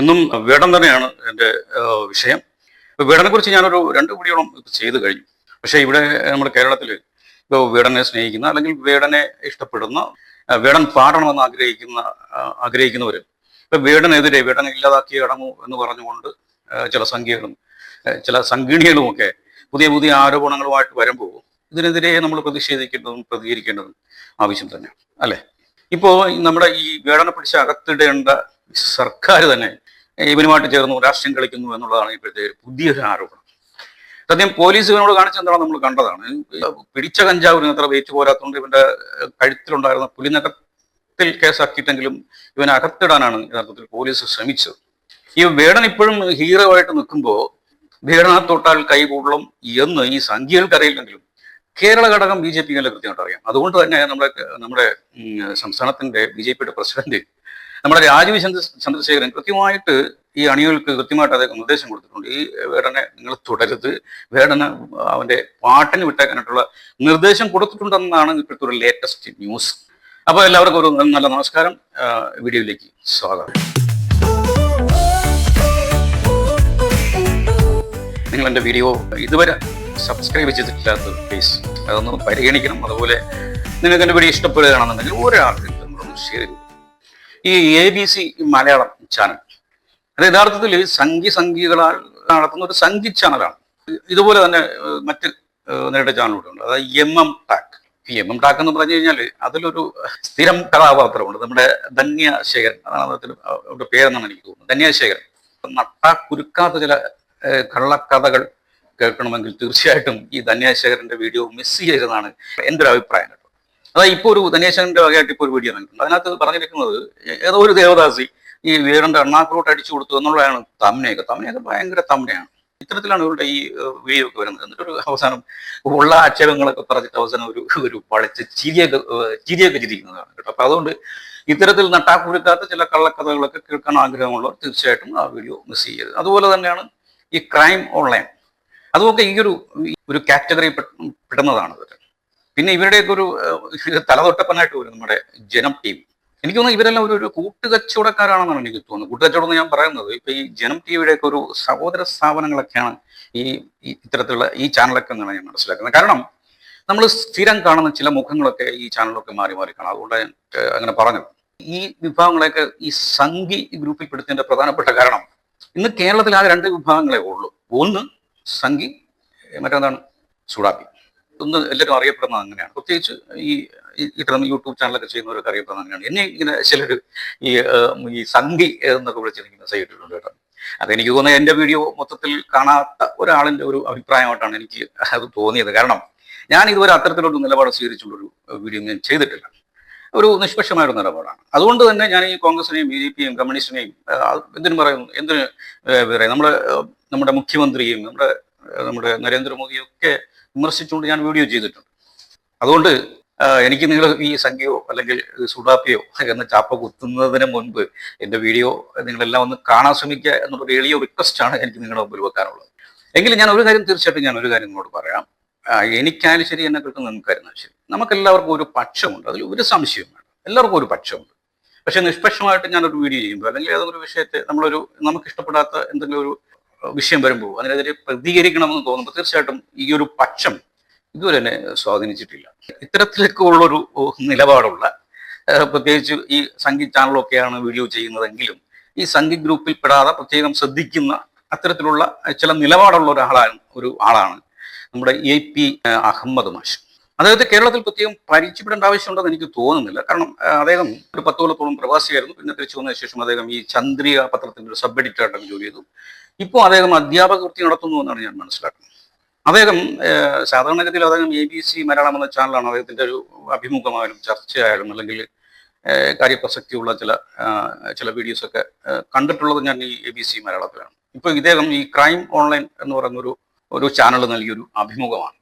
ഇന്നും വേടൻ തന്നെയാണ് എൻ്റെ വിഷയം. വേടനെ കുറിച്ച് ഞാനൊരു 2 വീഡിയോളം ചെയ്തു കഴിഞ്ഞു. പക്ഷേ ഇവിടെ നമ്മുടെ കേരളത്തിൽ ഇപ്പോൾ വേടനെ സ്നേഹിക്കുന്ന അല്ലെങ്കിൽ വേടനെ ഇഷ്ടപ്പെടുന്ന, വേടൻ പാടണമെന്ന് ആഗ്രഹിക്കുന്നവർ ഇപ്പൊ വേടനെതിരെ വേടനെ ഇല്ലാതാക്കി അടങ്ങൂ എന്ന് പറഞ്ഞുകൊണ്ട് ചില സംഖ്യകളും ചില സംഗീണികളുമൊക്കെ പുതിയ പുതിയ ആരോപണങ്ങളുമായിട്ട് വരുമ്പോൾ ഇതിനെതിരെ നമ്മൾ പ്രതിഷേധിക്കേണ്ടതും പ്രതികരിക്കേണ്ടതും ആവശ്യം തന്നെയാണ്, അല്ലേ? ഇപ്പോൾ നമ്മുടെ ഈ വേടനെ പിടിച്ച് അകത്തിടേണ്ട സർക്കാർ തന്നെ ഇവനുമായിട്ട് ചേർന്ന് രാഷ്ട്രീയം കളിക്കുന്നു എന്നുള്ളതാണ് ഇപ്പോഴത്തെ പുതിയൊരു ആരോപണം. സത്യം പോലീസ് ഇവനോട് കാണിച്ചെന്താണ് നമ്മൾ കണ്ടതാണ്. പിടിച്ച കഞ്ചാവിന് അത്ര വെയിറ്റ് പോരാത്തതുകൊണ്ട് ഇവന്റെ കഴുത്തിലുണ്ടായിരുന്ന പുലിനകത്തിൽ കേസാക്കിയിട്ടെങ്കിലും ഇവനെ അകത്തിടാനാണ് യഥാർത്ഥത്തിൽ പോലീസ് ശ്രമിച്ചത്. ഈ വേടൻ ഇപ്പോഴും ഹീറോ ആയിട്ട് നിൽക്കുമ്പോൾ വേടനെ തൊട്ടാൽ കൈകൂടലും എന്ന് ഈ സംഖ്യകൾക്കറിയില്ലെങ്കിലും കേരള ഘടകം BJP കൃത്യമായിട്ട് അറിയാം. അതുകൊണ്ട് തന്നെ നമ്മുടെ സംസ്ഥാനത്തിന്റെ BJPയുടെ പ്രസിഡന്റ് നമ്മുടെ രാജീവ് ചന്ദ്രശേഖരൻ കൃത്യമായിട്ട് ഈ അണികൾക്ക് കൃത്യമായിട്ട് അദ്ദേഹം നിർദ്ദേശം കൊടുത്തിട്ടുണ്ട്. ഈ വേടനെ നിങ്ങൾ തുടരുത്, വേടനെ അവന്റെ പാട്ടിന് വിട്ടേക്കാനായിട്ടുള്ള നിർദ്ദേശം കൊടുത്തിട്ടുണ്ടെന്നാണ് ഇപ്പോഴത്തെ ഒരു ലേറ്റസ്റ്റ് ന്യൂസ്. അപ്പോൾ എല്ലാവർക്കും ഒരു നല്ല നമസ്കാരം, വീഡിയോയിലേക്ക് സ്വാഗതം. നിങ്ങൾ എൻ്റെ വീഡിയോ ഇതുവരെ സബ്സ്ക്രൈബ് ചെയ്തിട്ടില്ലാത്ത പ്ലീസ് അതൊന്ന് പരിഗണിക്കണം. അതുപോലെ നിങ്ങൾക്ക് എൻ്റെ വീഡിയോ ഇഷ്ടപ്പെടുകയാണെന്നുണ്ടെങ്കിൽ ഒരാൾക്ക് ഷെയർ ചെയ്തു. ഈ ABC മലയാളം ചാനൽ അത് യഥാർത്ഥത്തിൽ സംഘികളാൽ നടത്തുന്ന ഒരു സംഘി ചാനലാണ്. ഇതുപോലെ തന്നെ മറ്റ് നേരിട്ട ചാനലുകളുടെ ഉണ്ട്. അതായത് MM ടാക്ക്. ഈ MM ടാക്ക് എന്ന് പറഞ്ഞു കഴിഞ്ഞാൽ അതിലൊരു സ്ഥിരം കഥാപാത്രമുണ്ട്, നമ്മുടെ ധന്യശേഖരൻ. അതാണ് അവരുടെ പേരെന്നാണ് എനിക്ക് തോന്നുന്നത്, ധന്യശേഖരൻ. നട്ടാ കുരുക്കാത്ത ചില കള്ളക്കഥകൾ കേൾക്കണമെങ്കിൽ തീർച്ചയായിട്ടും ഈ ധന്യശേഖരന്റെ വീഡിയോ മിസ് ചെയ്തതാണ് എൻ്റെ ഒരു അഭിപ്രായം കേട്ടോ. അതായത് ഇപ്പോൾ ഒരു ധന്യശേഖരന്റെ വകയായിട്ട് ഇപ്പോൾ ഒരു വീഡിയോ കണ്ടിട്ടുണ്ട്. അതിനകത്ത് പറഞ്ഞിരിക്കുന്നത് ഏതോ ഒരു ദേവദാസി ഈ വേടന്റെ എണ്ണാക്കളോട്ട് അടിച്ചു കൊടുത്തു എന്നുള്ളതാണ് തമ്നയൊക്കെ ഭയങ്കര തമ്നയാണ്. ഇത്തരത്തിലാണ് ഇവരുടെ ഈ വീഡിയോ ഒക്കെ വരുന്നത്. എന്നിട്ടൊരു അവസാനം ഉള്ള ആക്ഷേപങ്ങളൊക്കെ പറഞ്ഞിട്ട് അവസാനം ഒരു പഴച്ച് ചിരിയൊക്കെ ചിരിക്കുന്നതാണ് കേട്ടോ. അപ്പൊ അതുകൊണ്ട് ഇത്തരത്തിൽ നട്ടാക്കുരുക്കാത്ത ചില കള്ളക്കഥകളൊക്കെ കേൾക്കാൻ ആഗ്രഹമുള്ളവർ തീർച്ചയായിട്ടും ആ വീഡിയോ മിസ് ചെയ്യരുത്. അതുപോലെ തന്നെയാണ് ഈ ക്രൈം ഓൺലൈൻ, അതുമൊക്കെ ഈ ഒരു കാറ്റഗറി പെടുന്നതാണ് ഇവർ. പിന്നെ ഇവരുടെയൊക്കെ ഒരു തലതൊട്ടപ്പനായിട്ട് വരും നമ്മുടെ ജനം TV. എനിക്ക് തോന്നുന്നു ഇവരെല്ലാം ഒരു കൂട്ടുകച്ചവടക്കാരാണെന്നാണ് എനിക്ക് തോന്നുന്നത്. കൂട്ടുകച്ചവടം എന്ന് ഞാൻ പറയുന്നത് ഇപ്പൊ ഈ ജനം TVയുടെയൊക്കെ ഒരു സഹോദര സ്ഥാപനങ്ങളൊക്കെയാണ് ഈ ഇത്തരത്തിലുള്ള ഈ ചാനലൊക്കെ എന്നാണ് ഞാൻ മനസ്സിലാക്കുന്നത്. കാരണം നമ്മൾ സ്ഥിരം കാണുന്ന ചില മുഖങ്ങളൊക്കെ ഈ ചാനലൊക്കെ മാറി കാണാം. അതുകൊണ്ട് അങ്ങനെ പറഞ്ഞത് ഈ വിഭാഗങ്ങളെയൊക്കെ ഈ സംഘി ഗ്രൂപ്പിൽ പെടുത്തതിന്റെ പ്രധാനപ്പെട്ട കാരണം ഇന്ന് കേരളത്തിൽ ആ 2 വിഭാഗങ്ങളെ ഉള്ളൂ. ഒന്ന് സംഘി, മറ്റൊന്നാണ് സുഡാപ്പി. ഒന്ന് എല്ലാവരും അറിയപ്പെടുന്നത് അങ്ങനെയാണ്. പ്രത്യേകിച്ച് ഇത്തരം യൂട്യൂബ് ചാനലൊക്കെ ചെയ്യുന്നവരൊക്കെ അറിയപ്പെടുന്നത് അങ്ങനെയാണ്. എന്നെ ഇങ്ങനെ ചിലർ ഈ സംഘി എന്നൊക്കെ വിളിച്ചിരിക്കുന്ന സൈറ്റിട്ടുണ്ട് കേട്ടോ. അതെനിക്ക് തോന്നുന്നത് എൻ്റെ വീഡിയോ മൊത്തത്തിൽ കാണാത്ത ഒരാളിൻ്റെ ഒരു അഭിപ്രായമായിട്ടാണ് എനിക്ക് അത് തോന്നിയത്. കാരണം ഞാൻ ഇതുവരെ അത്തരത്തിലൊരു നിലപാട് സ്വീകരിച്ചുള്ളൊരു വീഡിയോ ഞാൻ ചെയ്തിട്ടില്ല. ഒരു നിഷ്പക്ഷമായൊരു നിലപാടാണ്. അതുകൊണ്ട് തന്നെ ഞാൻ ഈ കോൺഗ്രസിനെയും BJPയെയും കമ്മ്യൂണിസ്റ്റിനെയും എന്തിനു പറയുന്നു, എന്തിന് പറയാം, നമ്മുടെ മുഖ്യമന്ത്രിയെയും നമ്മുടെ നരേന്ദ്രമോദിയും ഒക്കെ വിമർശിച്ചുകൊണ്ട് ഞാൻ വീഡിയോ ചെയ്തിട്ടുണ്ട്. അതുകൊണ്ട് എനിക്ക് നിങ്ങൾ ഈ സംഖ്യയോ അല്ലെങ്കിൽ സുഡാപ്പിയോ എന്ന ചാപ്പ കുത്തുന്നതിന് മുൻപ് എൻ്റെ വീഡിയോ നിങ്ങളെല്ലാം ഒന്ന് കാണാൻ ശ്രമിക്കുക എന്നുള്ളൊരു എളിയ റിക്വസ്റ്റാണ് എനിക്ക് നിങ്ങളുടെ മുമ്പിൽ വെക്കാനുള്ളത്. എങ്കിലും ഞാൻ ഒരു കാര്യം തീർച്ചയായിട്ടും നിങ്ങളോട് പറയാം. എനിക്കായാലും ശരി, എന്നെ കേൾക്കുന്ന നിങ്ങൾക്കായിരുന്നാലും ശരി, നമുക്കെല്ലാവർക്കും ഒരു പക്ഷമുണ്ട്, അതിൽ ഒരു സംശയവും വേണം. എല്ലാവർക്കും ഒരു പക്ഷമുണ്ട്. പക്ഷെ നിഷ്പക്ഷമായിട്ട് ഞാനൊരു വീഡിയോ ചെയ്യുമ്പോൾ അല്ലെങ്കിൽ ഏതെങ്കിലും വിഷയത്തെ നമുക്ക് ഇഷ്ടപ്പെടാത്ത എന്തെങ്കിലും ഒരു വിഷയം വരുമ്പോൾ അതിനെതിരെ പ്രതികരിക്കണമെന്ന് തോന്നുമ്പോൾ തീർച്ചയായിട്ടും ഈ ഒരു പക്ഷം ഇതുവരെ എന്നെ സ്വാധീനിച്ചിട്ടില്ല. ഇത്തരത്തിലൊക്കെ ഉള്ളൊരു നിലപാടുള്ള, പ്രത്യേകിച്ച് ഈ സംഘി ചാനലൊക്കെയാണ് വീഡിയോ ചെയ്യുന്നതെങ്കിലും ഈ സംഘി ഗ്രൂപ്പിൽ പെടാതെ പ്രത്യേകം ശ്രദ്ധിക്കുന്ന അത്തരത്തിലുള്ള ചില നിലപാടുള്ള ഒരു ആളാണ് നമ്മുടെ AP അഹമ്മദ് മാഷ്. അദ്ദേഹത്തെ കേരളത്തിൽ പ്രത്യേകം പരിചയപ്പെടേണ്ട ആവശ്യമുണ്ടെന്ന് എനിക്ക് തോന്നുന്നില്ല. കാരണം അദ്ദേഹം ഒരു 10 കൊല്ലത്തോളം പ്രവാസിയായിരുന്നു. പിന്നെ തിരിച്ചു വന്നതിന് ശേഷം അദ്ദേഹം ഈ ചന്ദ്രിക പത്രത്തിന്റെ ഒരു സബ് എഡിറ്ററായിട്ടൊക്കെ ജോലി ചെയ്തു. ഇപ്പോൾ അദ്ദേഹം അധ്യാപക വൃത്തി നടത്തുന്നു എന്നാണ് ഞാൻ മനസ്സിലാക്കുന്നത്. അദ്ദേഹം സാധാരണഗതിയിൽ അദ്ദേഹം ABC മലയാളം എന്ന ചാനലാണ് അദ്ദേഹത്തിന്റെ ഒരു അഭിമുഖമായാലും ചർച്ചയായാലും അല്ലെങ്കിൽ കാര്യപ്രസക്തിയുള്ള ചില വീഡിയോസൊക്കെ കണ്ടിട്ടുള്ളത് ഞാൻ ഈ ABC മലയാളത്തിലാണ്. ഇപ്പോൾ ഇദ്ദേഹം ഈ ക്രൈം ഓൺലൈൻ എന്ന് പറയുന്ന ഒരു ചാനൽ നൽകിയൊരു അഭിമുഖമാണ്.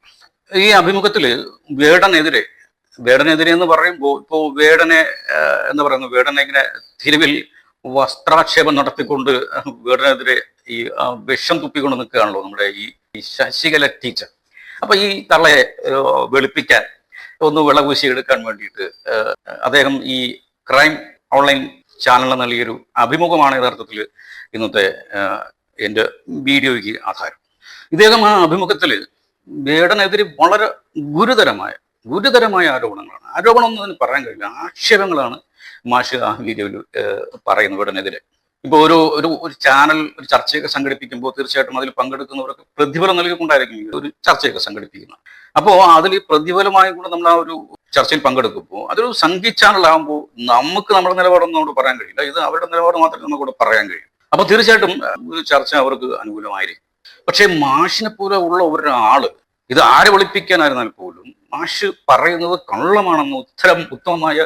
ഈ അഭിമുഖത്തിൽ വേടനെതിരെ എന്ന് പറയുമ്പോൾ ഇപ്പോൾ വേടനെ ഇങ്ങനെ തെരുവിൽ വസ്ത്രാക്ഷേപം നടത്തിക്കൊണ്ട് വേടനെതിരെ ഈ വിഷം തുപ്പിക്കൊണ്ട് നിൽക്കുകയാണല്ലോ നമ്മുടെ ഈ ശശികല ടീച്ചർ. അപ്പൊ ഈ തള്ളയെ വെളുപ്പിക്കാൻ ഒന്ന് വിളകൂശി എടുക്കാൻ വേണ്ടിയിട്ട് അദ്ദേഹം ഈ ക്രൈം ഓൺലൈൻ ചാനലിൽ നൽകിയൊരു അഭിമുഖമാണ് യഥാർത്ഥത്തിൽ ഇന്നത്തെ എൻ്റെ വീഡിയോയ്ക്ക് ആധാരം. ഇദ്ദേഹം ആ അഭിമുഖത്തിൽ വേടനെതിരെ വളരെ ഗുരുതരമായ ആരോപണങ്ങളാണ്. ആരോപണം ഒന്നും അതിന് പറയാൻ കഴിയില്ല, ആക്ഷേപങ്ങളാണ് മാഷ് ആ വീഡിയോയിൽ പറയുന്നത് വേടനെതിരെ. ഇപ്പോൾ ഒരു ചാനൽ ഒരു ചർച്ചയൊക്കെ സംഘടിപ്പിക്കുമ്പോൾ തീർച്ചയായിട്ടും അതിൽ പങ്കെടുക്കുന്നവർക്ക് പ്രതിഫലം നൽകിക്കൊണ്ടായിരിക്കും ഒരു ചർച്ചയൊക്കെ സംഘടിപ്പിക്കുന്നത്. അപ്പോൾ അതിൽ പ്രതിഫലമായി കൂടെ നമ്മൾ ആ ഒരു ചർച്ചയിൽ പങ്കെടുക്കുമ്പോൾ അതൊരു സംഗീത ചാനലാകുമ്പോൾ നമുക്ക് നമ്മുടെ നിലപാടൊന്നും അവിടെ പറയാൻ കഴിയില്ല. ഇത് അവരുടെ നിലപാട് മാത്രമേ നമുക്കിവിടെ പറയാൻ കഴിയും. അപ്പോൾ തീർച്ചയായിട്ടും ഒരു ചർച്ച അവർക്ക് അനുകൂലമായിരിക്കും. പക്ഷേ മാഷിനെ പോലെ ഉള്ള ഒരാള് ഇത് ആരെ ഒളിപ്പിക്കാനായിരുന്നാൽ പോലും മാഷ് പറയുന്നത് കള്ളമാണെന്ന് ഉത്തമമായ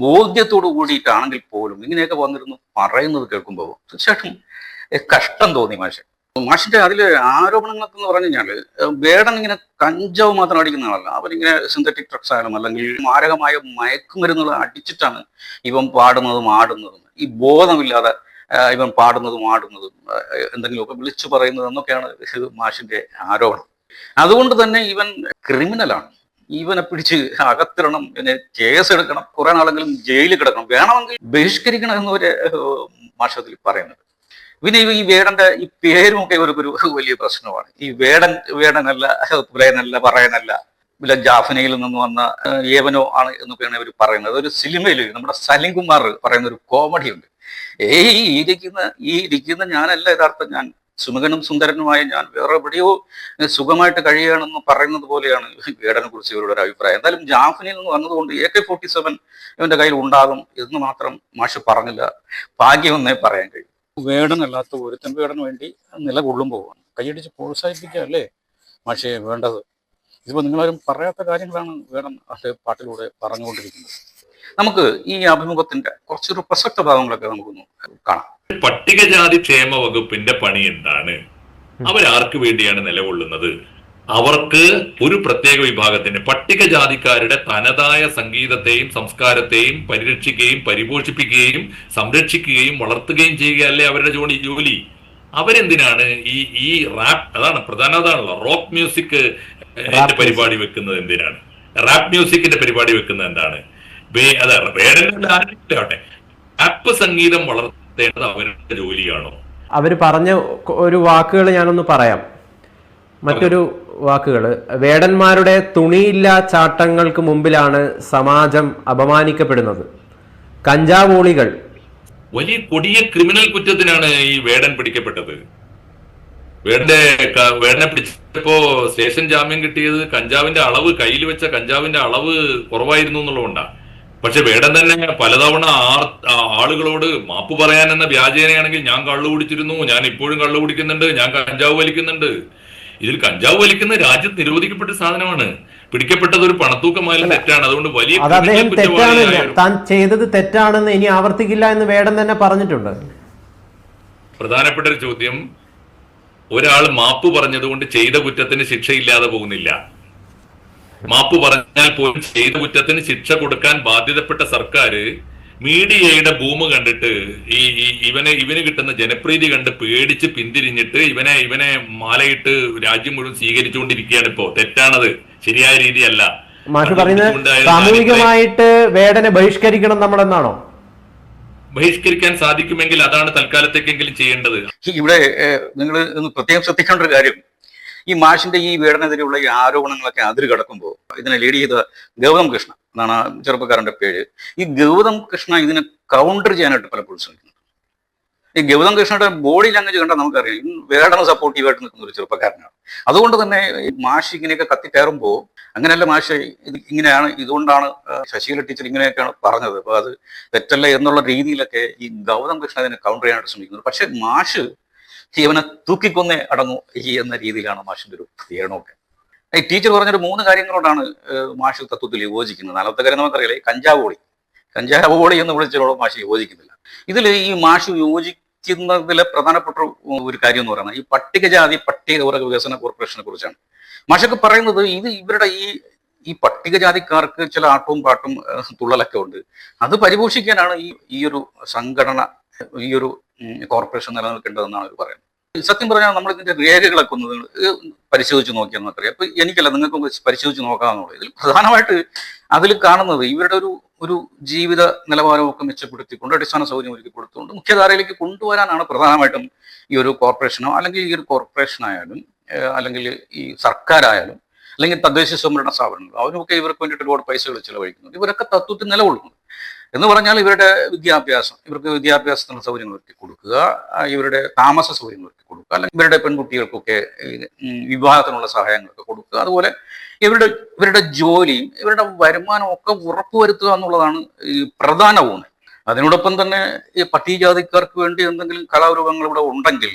ബോധ്യത്തോടു കൂടിയിട്ടാണെങ്കിൽ പോലും ഇങ്ങനെയൊക്കെ വന്നിരുന്നു പറയുന്നത് കേൾക്കുമ്പോൾ തീർച്ചയായിട്ടും കഷ്ടം തോന്നി മാഷിന്റെ അതിലെ ആരോപണങ്ങളൊക്കെ എന്ന് പറഞ്ഞു കഴിഞ്ഞാൽ വേടൻ ഇങ്ങനെ കഞ്ചാവ് മാത്രം അടിക്കുന്ന ആളല്ല, അവരിങ്ങനെ സിന്തറ്റിക് ഡ്രഗ്സ് ആയാലും അല്ലെങ്കിൽ മാരകമായ മയക്കുമരുന്നുകൾ അടിച്ചിട്ടാണ് ഇവൻ പാടുന്നതും ആടുന്നതും. ഈ ബോധമില്ലാതെ ഇവൻ പാടുന്നതും ആടുന്നതും എന്തെങ്കിലുമൊക്കെ വിളിച്ചു പറയുന്നത് എന്നൊക്കെയാണ് മാഷിന്റെ ആരോപണം. അതുകൊണ്ട് തന്നെ ഇവൻ ക്രിമിനലാണ്. ഇവനെ പിടിച്ച് അകത്തിടണം, ഇവനെ കേസ് എടുക്കണം, കുറെ നാളെങ്കിലും ജയിലിൽ കിടക്കണം, വേണമെങ്കിൽ ബഹിഷ്കരിക്കണം എന്നൊരു മാഷത്തിൽ പറയുന്നത്. പിന്നെ ഈ വേടന്റെ ഈ പേരുമൊക്കെ ഇവർക്കൊരു വലിയ പ്രശ്നമാണ്. ഈ വേടനല്ല, പുലയനല്ല, പറയനല്ല, ഇല്ല ജാഫ്നയിൽ നിന്ന് വന്ന ഏവനോ ആണ് എന്നൊക്കെയാണ് ഇവർ പറയുന്നത്. ഒരു സിനിമയിൽ നമ്മുടെ സലിം കുമാർ പറയുന്ന ഒരു കോമഡി ഉണ്ട്. ഈ ഇരിക്കുന്ന ഞാനല്ല യഥാർത്ഥം, ഞാൻ സുമുഖനും സുന്ദരനുമായ ഞാൻ വേറെ എവിടെയോ സുഖമായിട്ട് കഴിയുകയാണെന്ന് പറയുന്നത് പോലെയാണ് വേടനെ കുറിച്ച് ഇവരുടെ ഒരു അഭിപ്രായം. എന്തായാലും ജാഫ്നയിൽ നിന്ന് വന്നതുകൊണ്ട് AK-47 ഇവന്റെ കയ്യിൽ ഉണ്ടാകും എന്ന് മാത്രം മാഷ് പറഞ്ഞില്ല, ഭാഗ്യമെന്നേ പറയാൻ കഴിയും. വേടനല്ലാത്ത ഒരുത്തൻ വേടന് വേണ്ടി നിലകൊള്ളുമ്പോൾ കൈയടിച്ച് പ്രോത്സാഹിപ്പിക്കുക അല്ലേ മാഷേ വേണ്ടത്. ഇതിപ്പോൾ നിങ്ങളാരും പറയാത്ത കാര്യങ്ങളാണ് വേടൻ പാട്ടിലൂടെ പറഞ്ഞുകൊണ്ടിരിക്കുന്നത്. നമുക്ക് ഈ അഭിമുഖത്തിന്റെ കുറച്ചൊരു പ്രസക്ത ഭാഗങ്ങളൊക്കെ നമുക്കൊന്ന് കാണാം. പട്ടികജാതി ക്ഷേമ വകുപ്പിന്റെ പണി എന്താണ്? അവരാർക്ക് വേണ്ടിയാണ് നിലകൊള്ളുന്നത്? അവർക്ക് ഒരു പ്രത്യേക വിഭാഗത്തിന് പട്ടികജാതിക്കാരുടെ തനതായ സംഗീതത്തെയും സംസ്കാരത്തെയും പരിരക്ഷിക്കുകയും പരിപോഷിപ്പിക്കുകയും സംരക്ഷിക്കുകയും വളർത്തുകയും ചെയ്യുകയല്ലേ അവരുടെ ജോലി. അവരെന്തിനാണ് ഈ റാപ്പ്, അതാണ് പ്രധാന, അതാണല്ലോ റോക്ക് മ്യൂസിക് പരിപാടി വെക്കുന്നത് എന്തിനാണ്? റാപ്പ് മ്യൂസിക്കിന്റെ പരിപാടി വെക്കുന്നത് എന്താണ്? റാപ്പ് സംഗീതം വളർത്തേണ്ടത് അവരുടെ ജോലിയാണോ? അവര് പറഞ്ഞ ഒരു വാക്കുകൾ ഞാനൊന്ന് പറയാം. മറ്റൊരു വാക്കുകൾ, വേടന്മാരുടെ തുണിയില്ലാ ചാട്ടങ്ങൾക്ക് മുമ്പിലാണ് സമാജം അപമാനിക്കപ്പെടുന്നത്. കഞ്ചാവോളികൾ വലിയ കൊടിയ ക്രിമിനൽ കുറ്റത്തിനാണ് ഈ വേടൻ പിടിക്കപ്പെട്ടത്. വേടനെ പിടിച്ചപ്പോ സ്റ്റേഷൻ ജാമ്യം കിട്ടിയത് കഞ്ചാവിന്റെ അളവ്, കയ്യിൽ വെച്ച കഞ്ചാവിന്റെ അളവ് കുറവായിരുന്നു എന്നുള്ളതുകൊണ്ടാണ്. പക്ഷെ വേടൻ തന്നെ പലതവണ ആളുകളോട് മാപ്പ് പറയാനെന്ന വ്യാജേനയാണെങ്കിൽ ഞാൻ കള്ളു കുടിച്ചിരുന്നു, ഞാൻ ഇപ്പോഴും കള്ളു കുടിക്കുന്നുണ്ട്, ഞാൻ കഞ്ചാവ് വലിക്കുന്നുണ്ട്. ഇതിൽ കഞ്ചാവ് വലിക്കുന്ന രാജ്യത്ത് നിരോധിക്കപ്പെട്ട സാധനമാണ്. പിടിക്കപ്പെട്ടത് ഒരു പണത്തൂക്കമായാലും തെറ്റാണ്. അതുകൊണ്ട് വലിയ താൻ ചെയ്തത് തെറ്റാണെന്ന് ഇനി ആവർത്തിക്കില്ല എന്ന് വേടൻ തന്നെ പറഞ്ഞിട്ടുണ്ട്. പ്രധാനപ്പെട്ട ഒരു ചോദ്യം, ഒരാൾ മാപ്പ് പറഞ്ഞതുകൊണ്ട് ചെയ്ത കുറ്റത്തിന് ശിക്ഷയില്ലാതെ പോകുന്നില്ല. മാപ്പ് പറഞ്ഞാൽ പോലും ചെയ്ത കുറ്റത്തിന് ശിക്ഷ കൊടുക്കാൻ ബാധ്യതപ്പെട്ട സർക്കാർ മീഡിയയുടെ ബൂമ് കണ്ടിട്ട് ഇവന് കിട്ടുന്ന ജനപ്രീതി കണ്ട് പേടിച്ച് പിന്തിരിഞ്ഞിട്ട് ഇവനെ മാലയിട്ട് രാജ്യം മുഴുവൻ സ്വീകരിച്ചുകൊണ്ടിരിക്കുകയാണ്. ഇപ്പോ തെറ്റാണത്, ശരിയായ രീതിയല്ല. മാഷ് പറയുന്നത് സാമൂഹികമായിട്ട് വേടനെ ബഹിഷ്കരിക്കണം നമ്മളെന്നാണോ? ബഹിഷ്കരിക്കാൻ സാധിക്കുമെങ്കിൽ അതാണ് തൽക്കാലത്തേക്കെങ്കിലും ചെയ്യേണ്ടത്. ഇവിടെ നിങ്ങൾ പ്രത്യേകം ശ്രദ്ധിക്കേണ്ട ഒരു കാര്യം, ഈ മാഷിന്റെ ഈ വേടനെതിരെയുള്ള ഈ ആരോപണങ്ങളൊക്കെ അതിര് കടക്കുമ്പോൾ ഇതിനെ ലീഡ് ചെയ്ത ഗൗതം കൃഷ്ണ എന്നാണ് ചെറുപ്പക്കാരന്റെ പേര്. ഈ ഗൗതം കൃഷ്ണ ഇതിനെ കൗണ്ടർ ചെയ്യാനായിട്ട് പലപ്പോഴും ശ്രമിക്കുന്നു. ഈ ഗൗതം കൃഷ്ണയുടെ ബോഡി ലാംഗ്വേജ് കണ്ടാൽ നമുക്കറിയാം വേടനെ സപ്പോർട്ടീവായിട്ട് നിൽക്കുന്ന ഒരു ചെറുപ്പക്കാരനാണ്. അതുകൊണ്ട് തന്നെ മാഷ് ഇങ്ങനെയൊക്കെ കത്തിക്കയറുമ്പോൾ അങ്ങനെയല്ല മാഷ് ഇങ്ങനെയാണ്, ഇതുകൊണ്ടാണ് ശശീല ടീച്ചർ ഇങ്ങനെയൊക്കെയാണ് പറഞ്ഞത്, അപ്പോൾ അത് തെറ്റല്ല എന്നുള്ള രീതിയിലൊക്കെ ഈ ഗൗതം കൃഷ്ണ ഇതിനെ കൗണ്ടർ ചെയ്യാനായിട്ട് ശ്രമിക്കുന്നത്. പക്ഷെ മാഷ് ഇവനെ തൂക്കിക്കൊന്നേ അടങ്ങൂ എന്ന രീതിയിലാണ് മാഷിന്റെ ഒരു പ്രതികരണമൊക്കെ. ഈ ടീച്ചർ പറഞ്ഞൊരു 3 കാര്യങ്ങളോടാണ് മാഷ് തത്വത്തിൽ യോജിക്കുന്നത്. 4ത്തെ കാര്യം നമുക്കറിയില്ലേ, കഞ്ചാവോളി എന്ന് വിളിച്ചതോളം മാഷ് യോജിക്കുന്നില്ല. ഇതിൽ ഈ മാഷ് യോജിക്കുന്നതിലെ പ്രധാനപ്പെട്ട ഒരു കാര്യം എന്ന് പറയുന്നത് ഈ പട്ടികവർഗ വികസന കോർപ്പറേഷനെ കുറിച്ചാണ്. മാഷൊക്കെ പറയുന്നത് ഇത് ഇവരുടെ ഈ പട്ടികജാതിക്കാർക്ക് ചില ആട്ടവും പാട്ടും തുള്ളലൊക്കെ ഉണ്ട്, അത് പരിപോഷിക്കാനാണ് ഈ ഒരു സംഘടന, ഈ ഒരു കോർപ്പറേഷൻ നിലനിൽക്കേണ്ടതെന്നാണ് അവർ പറയുന്നത്. സത്യം പറഞ്ഞാൽ നമ്മൾ ഇതിന്റെ രേഖകളൊക്കെ ഒന്ന് പരിശോധിച്ച് നോക്കിയാൽ നമുക്കറിയാം. അപ്പൊ എനിക്കല്ല, നിങ്ങൾക്ക് പരിശോധിച്ച് നോക്കാമെന്നുള്ളത്. ഇതിൽ പ്രധാനമായിട്ട് അതിൽ കാണുന്നത് ഇവരുടെ ഒരു ജീവിത നിലവാരമൊക്കെ മെച്ചപ്പെടുത്തിക്കൊണ്ട് അടിസ്ഥാന സൗകര്യം ഒരുക്കി കൊടുത്തുകൊണ്ട് മുഖ്യധാരയിലേക്ക് കൊണ്ടുവരാനാണ് പ്രധാനമായിട്ടും ഈ ഒരു കോർപ്പറേഷനോ അല്ലെങ്കിൽ ഈ ഒരു കോർപ്പറേഷനായാലും അല്ലെങ്കിൽ ഈ സർക്കാരായാലും അല്ലെങ്കിൽ തദ്ദേശ സ്വയംഭരണ സ്ഥാപനങ്ങൾ അവരൊക്കെ ഇവർക്ക് വേണ്ടിയിട്ട് ഒരുപാട് പൈസകൾ ചിലവഴിക്കുന്നുണ്ട്. ഇവരൊക്കെ തത്വത്തിൽ നിലകൊള്ളുന്നത് എന്ന് പറഞ്ഞാൽ ഇവരുടെ വിദ്യാഭ്യാസം, ഇവർക്ക് വിദ്യാഭ്യാസത്തിനുള്ള സൗകര്യങ്ങൾ ഒരുക്കി കൊടുക്കുക, ഇവരുടെ താമസ സൗകര്യങ്ങൾ ഒരുക്കി കൊടുക്കുക, അല്ലെങ്കിൽ ഇവരുടെ പെൺകുട്ടികൾക്കൊക്കെ വിവാഹത്തിനുള്ള സഹായങ്ങളൊക്കെ കൊടുക്കുക, അതുപോലെ ഇവരുടെ ജോലിയും ഇവരുടെ വരുമാനവും ഒക്കെ ഉറപ്പുവരുത്തുക എന്നുള്ളതാണ് ഈ പ്രധാന ഊന്ന്. അതിനോടൊപ്പം തന്നെ ഈ പട്ടികജാതിക്കാർക്ക് വേണ്ടി എന്തെങ്കിലും കലാരൂപങ്ങൾ ഇവിടെ ഉണ്ടെങ്കിൽ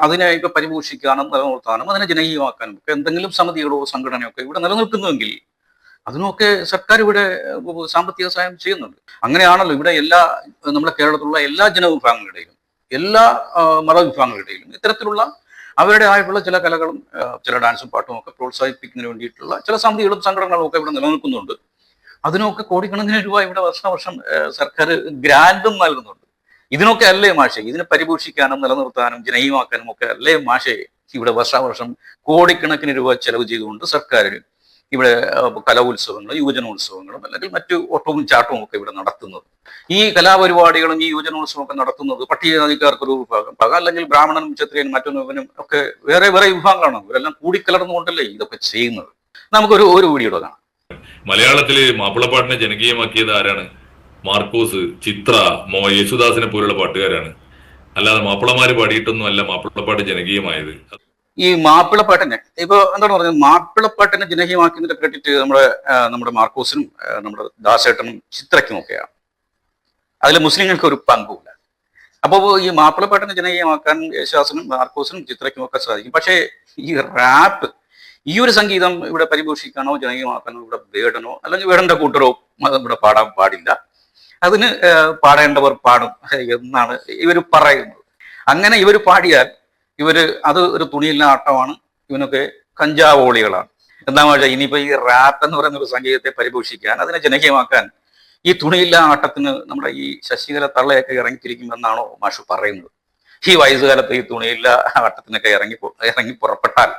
അതിനെ ഇപ്പൊ പരിപോഷിക്കാനും നിലനിർത്താനും അതിനെ ജനകീയമാക്കാനും ഒക്കെ എന്തെങ്കിലും സമിതികളോ സംഘടനയോ ഒക്കെ ഇവിടെ നിലനിൽക്കുന്നുവെങ്കിൽ അതിനൊക്കെ സർക്കാർ ഇവിടെ സാമ്പത്തിക സഹായം ചെയ്യുന്നുണ്ട്. അങ്ങനെയാണല്ലോ ഇവിടെ നമ്മുടെ കേരളത്തിലുള്ള എല്ലാ ജനവിഭാഗങ്ങളുടെയും എല്ലാ മതവിഭാഗങ്ങളുടെയും ഇത്തരത്തിലുള്ള അവരുടെ ആയിട്ടുള്ള ചില കലകളും ചില ഡാൻസും പാട്ടും ഒക്കെ പ്രോത്സാഹിപ്പിക്കുന്നതിന് വേണ്ടിയിട്ടുള്ള ചില സമിതികളും സംഘടനകളും ഒക്കെ ഇവിടെ നിലനിൽക്കുന്നുണ്ട്. അതിനൊക്കെ കോടിക്കണക്കിന് രൂപ ഇവിടെ വർഷം സർക്കാർ ഗ്രാൻഡും നൽകുന്നുണ്ട്. ഇതിനൊക്കെ അല്ലേ മാഷെ, ഇതിനെ പരിപോഷിക്കാനും നിലനിർത്താനും ജനകീയമാക്കാനും ഒക്കെ അല്ലേ മാഷെ ഇവിടെ വർഷാവർഷം കോടിക്കണക്കിന് രൂപ ചെലവ് ചെയ്തുകൊണ്ട് സർക്കാർ ഇവിടെ കലോത്സവങ്ങളും യുവജനോത്സവങ്ങളും അല്ലെങ്കിൽ മറ്റു ഓട്ടവും ചാട്ടവും ഒക്കെ ഇവിടെ നടത്തുന്നത്. ഈ കലാപരിപാടികളും ഈ യുവജനോത്സവം ഒക്കെ നടത്തുന്നത് പട്ടികജാതിക്കാർക്കൊരു വിഭാഗം അല്ലെങ്കിൽ ബ്രാഹ്മണനും ക്ഷത്രിയനും മറ്റൊന്നും ഒക്കെ വേറെ വിഭാഗങ്ങളാണ്. ഇവരെല്ലാം കൂടിക്കലർന്നുകൊണ്ടല്ലേ ഇതൊക്കെ ചെയ്യുന്നത്. നമുക്കൊരു വീഡിയോ കാണാം. മലയാളത്തില് മാപ്പിളപ്പാട്ടിനെ ജനകീയമാക്കിയത് ആരാണ്? മാർക്കോസ്, ചിത്ര, യേശുദാസിനെ പോലുള്ള പാട്ടുകാരാണ്. അല്ലാതെ മാപ്പിളമാര് പാടിയിട്ടൊന്നും അല്ല മാപ്പിളപ്പാട്ട് ജനകീയമായത്. ഈ മാപ്പിളപ്പാട്ടിനെ ഇപ്പൊ എന്താണ് പറഞ്ഞത്, മാപ്പിളപ്പാട്ടിനെ ജനകീയമാക്കുന്നതിന്റെ ക്രെഡിറ്റ് നമ്മുടെ മാർക്കോസിനും നമ്മുടെ ദാസേട്ടനും ചിത്രയ്ക്കും ഒക്കെയാണ്. അതിൽ മുസ്ലിങ്ങൾക്ക് ഒരു പങ്കുമില്ല. അപ്പോൾ ഈ മാപ്പിളപ്പാട്ടിനെ ജനകീയമാക്കാൻ യേശുദാസിനും മാർക്കോസിനും ചിത്രയ്ക്കും ഒക്കെ സാധിക്കും. പക്ഷേ ഈ റാപ്പ്, ഈ ഒരു സംഗീതം ഇവിടെ പരിപോഷിക്കാനോ ജനകീയമാക്കാനോ ഇവിടെ വേടനോ അല്ലെങ്കിൽ വേടന്റെ കൂട്ടരോ ഇവിടെ പാടാൻ പാടില്ല. അതിന് പാടേണ്ടവർ പാടും എന്നാണ് ഇവർ പറയുന്നത്. അങ്ങനെ ഇവർ പാടിയാൽ അത് ഒരു തുണിയില്ല ആട്ടമാണ്. ഇവനൊക്കെ കഞ്ചാവോളികളാണ്. എന്താ വെച്ചാൽ ഇനിയിപ്പോ ഈ റാപ്പ് എന്ന് പറയുന്ന ഒരു സംഗീതത്തെ പരിപോഷിക്കാൻ അതിനെ ജനകീയമാക്കാൻ ഈ തുണിയില്ല ആട്ടത്തിന് നമ്മുടെ ഈ ശശികല തള്ളയൊക്കെ ഇറങ്ങിത്തിരിക്കുമെന്നാണോ മാഷ് പറയുന്നത്? ഈ വയസ്സുകാലത്ത് ഈ തുണിയില്ല ആട്ടത്തിനൊക്കെ ഇറങ്ങി പുറപ്പെട്ടാൽ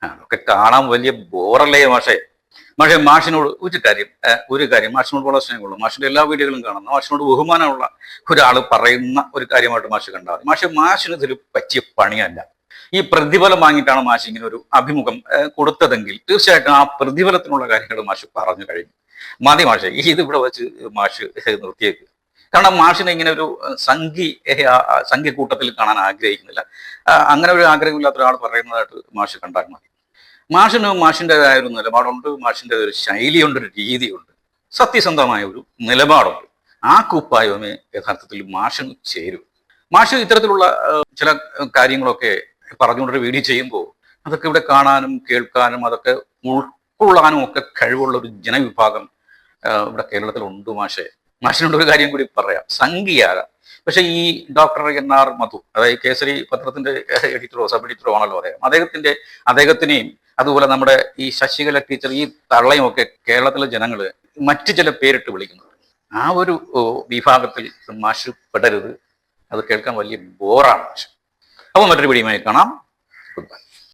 അതൊക്കെ കാണാൻ വലിയ ബോറല്ലേ മാഷെ? മാഷിനോട് ഒരു കാര്യം മാഷിനോട് വളരെ സ്നേഹമുള്ളൂ. മാഷിന്റെ എല്ലാ വീഡിയോകളും കാണുന്ന, മാഷിനോട് ബഹുമാനമുള്ള ഒരാൾ പറയുന്ന ഒരു കാര്യമായിട്ട് മാഷ് കണ്ടാൽ മാഷിന് ഇതൊരു പറ്റിയ പണിയല്ല. ഈ പ്രതിഫലം വാങ്ങിയിട്ടാണ് മാഷ് ഇങ്ങനെ ഒരു അഭിമുഖം കൊടുത്തതെങ്കിൽ തീർച്ചയായിട്ടും ആ പ്രതിഫലത്തിനുള്ള കാര്യങ്ങൾ മാഷ് പറഞ്ഞു കഴിഞ്ഞു. മതി മാഷെ, ഇത് ഇവിടെ വെച്ച് മാഷ് നിർത്തിയേക്ക്. കാരണം മാഷിനെ ഇങ്ങനെ ഒരു സംഘി കൂട്ടത്തിൽ കാണാൻ ആഗ്രഹിക്കുന്നില്ല. അങ്ങനെ ഒരു ആഗ്രഹമില്ലാത്ത ഒരാൾ പറയുന്നതായിട്ട് മാഷ് കണ്ടാൽ മതി. മാഷിൻ്റെതായ ഒരു നിലപാടുണ്ട്, മാഷിൻ്റെ ഒരു ശൈലിയുണ്ട്, ഒരു രീതിയുണ്ട്, സത്യസന്ധമായ ഒരു നിലപാടുണ്ട്. ആ കുപ്പായമേ യഥാർത്ഥത്തിൽ മാഷിന് ചേരും. മാഷ് ഇത്തരത്തിലുള്ള ചില കാര്യങ്ങളൊക്കെ പറഞ്ഞുകൊണ്ടൊരു വീഡിയോ ചെയ്യുമ്പോൾ അതൊക്കെ ഇവിടെ കാണാനും കേൾക്കാനും അതൊക്കെ ഉൾക്കൊള്ളാനും ഒക്കെ കഴിവുള്ള ഒരു ജനവിഭാഗം ഇവിടെ കേരളത്തിലുണ്ട്. മാഷിനോട് ഒരു കാര്യം കൂടി പറയാം, സംഖ്യയാകാം. പക്ഷെ ഈ ഡോക്ടർ NR മധു, അതായത് കേസരി പത്രത്തിന്റെ എഡിറ്ററോ സബ് എഡിറ്ററോ ആണല്ലോ പറയാം, അദ്ദേഹത്തിനെയും അതുപോലെ നമ്മുടെ ഈ ശശികല ടീച്ചർ, ഈ തള്ളയും ഒക്കെ കേരളത്തിലെ ജനങ്ങൾ മറ്റു ചില പേരിട്ട് വിളിക്കുന്നത്. ആ ഒരു വിഭാഗത്തിൽ മാഷ് പെടരുത്. അത് കേൾക്കാൻ വലിയ ബോറാണ് മാഷ്. അപ്പോൾ മറ്റൊരു വീഡിയോയുമായി കാണാം. Good bye.